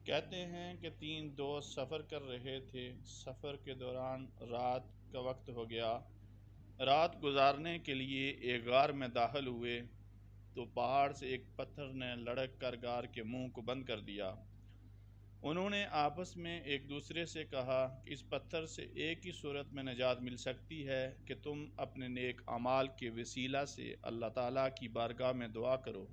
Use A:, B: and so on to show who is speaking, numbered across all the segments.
A: کہتے ہیں کہ 3 دوست سفر کر رہے تھے۔ سفر کے دوران رات کا وقت ہو گیا۔ رات گزارنے کے لیے ایک غار میں داخل ہوئے تو پہاڑ سے ایک پتھر نے لڑک کر غار کے منہ کو بند کر دیا۔ انہوں نے آپس میں ایک دوسرے سے کہا کہ اس پتھر سے ایک ہی صورت میں نجات مل سکتی ہے کہ تم اپنے نیک اعمال کے وسیلہ سے اللہ تعالیٰ کی بارگاہ میں دعا کرو۔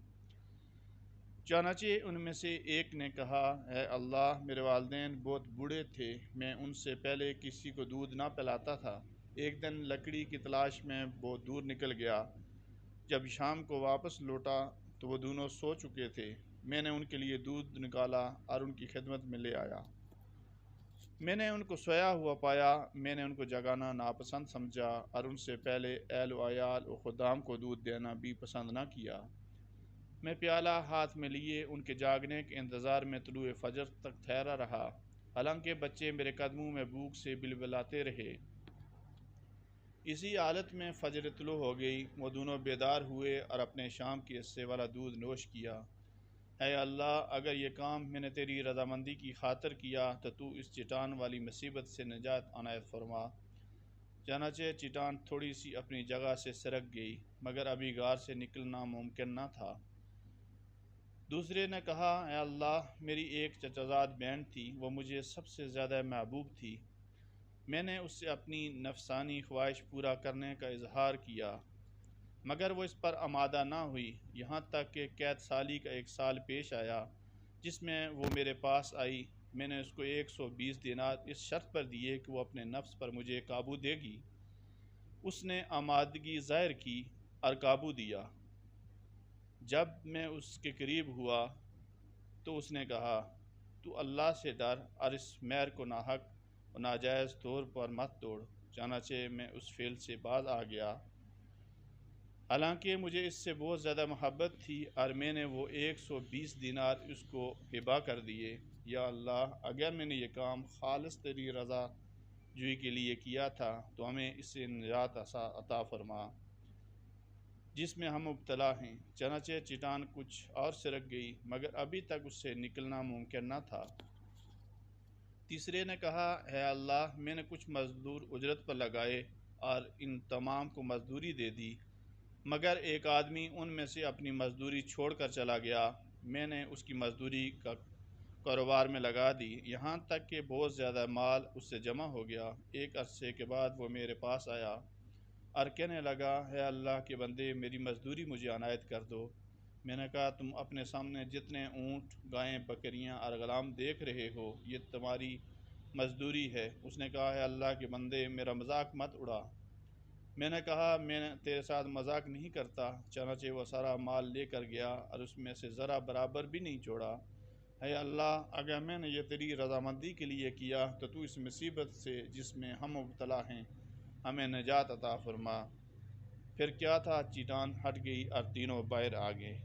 A: چنانچہ ان میں سے ایک نے کہا، اے اللہ، میرے والدین بہت بوڑھے تھے، میں ان سے پہلے کسی کو دودھ نہ پلاتا تھا۔ ایک دن لکڑی کی تلاش میں بہت دور نکل گیا۔ جب شام کو واپس لوٹا تو وہ دونوں سو چکے تھے۔ میں نے ان کے لیے دودھ نکالا اور ان کی خدمت میں لے آیا۔ میں نے ان کو سویا ہوا پایا۔ میں نے ان کو جگانا ناپسند سمجھا اور ان سے پہلے اہل و عیال و خدام کو دودھ دینا بھی پسند نہ کیا۔ میں پیالہ ہاتھ میں لیے ان کے جاگنے کے انتظار میں طلوع فجر تک ٹھہرا رہا، حالانکہ بچے میرے قدموں میں بھوک سے بلبلاتے رہے۔ اسی حالت میں فجر طلوع ہو گئی۔ وہ دونوں بیدار ہوئے اور اپنے شام کے حصے والا دودھ نوش کیا۔ اے اللہ، اگر یہ کام میں نے تیری رضامندی کی خاطر کیا تو تو اس چٹان والی مصیبت سے نجات عنایت فرما۔ چنانچہ چٹان تھوڑی سی اپنی جگہ سے سرک گئی، مگر ابھی غار سے نکلنا ممکن نہ تھا۔ دوسرے نے کہا، اے اللہ، میری ایک چچا زاد بہن تھی، وہ مجھے سب سے زیادہ محبوب تھی۔ میں نے اس سے اپنی نفسانی خواہش پورا کرنے کا اظہار کیا، مگر وہ اس پر آمادہ نہ ہوئی، یہاں تک کہ قید سالی کا ایک سال پیش آیا جس میں وہ میرے پاس آئی۔ میں نے اس کو 120 دینار اس شرط پر دیے کہ وہ اپنے نفس پر مجھے قابو دے گی۔ اس نے آمادگی ظاہر کی اور قابو دیا۔ جب میں اس کے قریب ہوا تو اس نے کہا، تو اللہ سے ڈر اور اس مہر کو ناحق و ناجائز طور پر مت توڑ۔ چنانچہ میں اس فعل سے باز آ گیا، حالانکہ مجھے اس سے بہت زیادہ محبت تھی، اور میں نے وہ 120 دینار اس کو ہبہ کر دیے۔ یا اللہ، اگر میں نے یہ کام خالص تیری رضا جوئی کے لیے کیا تھا تو ہمیں اس سے نجات عطا فرما جس میں ہم مبتلا ہیں۔ چنانچہ چٹان کچھ اور سرک گئی، مگر ابھی تک اس سے نکلنا ممکن نہ تھا۔ تیسرے نے کہا، اے اللہ، میں نے کچھ مزدور اجرت پر لگائے اور ان تمام کو مزدوری دے دی، مگر ایک آدمی ان میں سے اپنی مزدوری چھوڑ کر چلا گیا۔ میں نے اس کی مزدوری کا کاروبار میں لگا دی، یہاں تک کہ بہت زیادہ مال اس سے جمع ہو گیا۔ ایک عرصے کے بعد وہ میرے پاس آیا اور کہنے لگا، اے اللہ کے بندے، میری مزدوری مجھے عنایت کر دو۔ میں نے کہا، تم اپنے سامنے جتنے اونٹ، گائیں، بکریاں اور غلام دیکھ رہے ہو، یہ تمہاری مزدوری ہے۔ اس نے کہا، اے اللہ کے بندے، میرا مذاق مت اڑا۔ میں نے کہا، میں تیرے ساتھ مذاق نہیں کرتا۔ چنانچہ وہ سارا مال لے کر گیا اور اس میں سے ذرا برابر بھی نہیں چھوڑا۔ اے اللہ، اگر میں نے یہ تیری رضامندی کے لیے کیا تو تو اس مصیبت سے جس میں ہم مبتلا ہیں ہمیں نجات عطا فرما۔ پھر کیا تھا، چٹان ہٹ گئی اور تینوں باہر آ گئے۔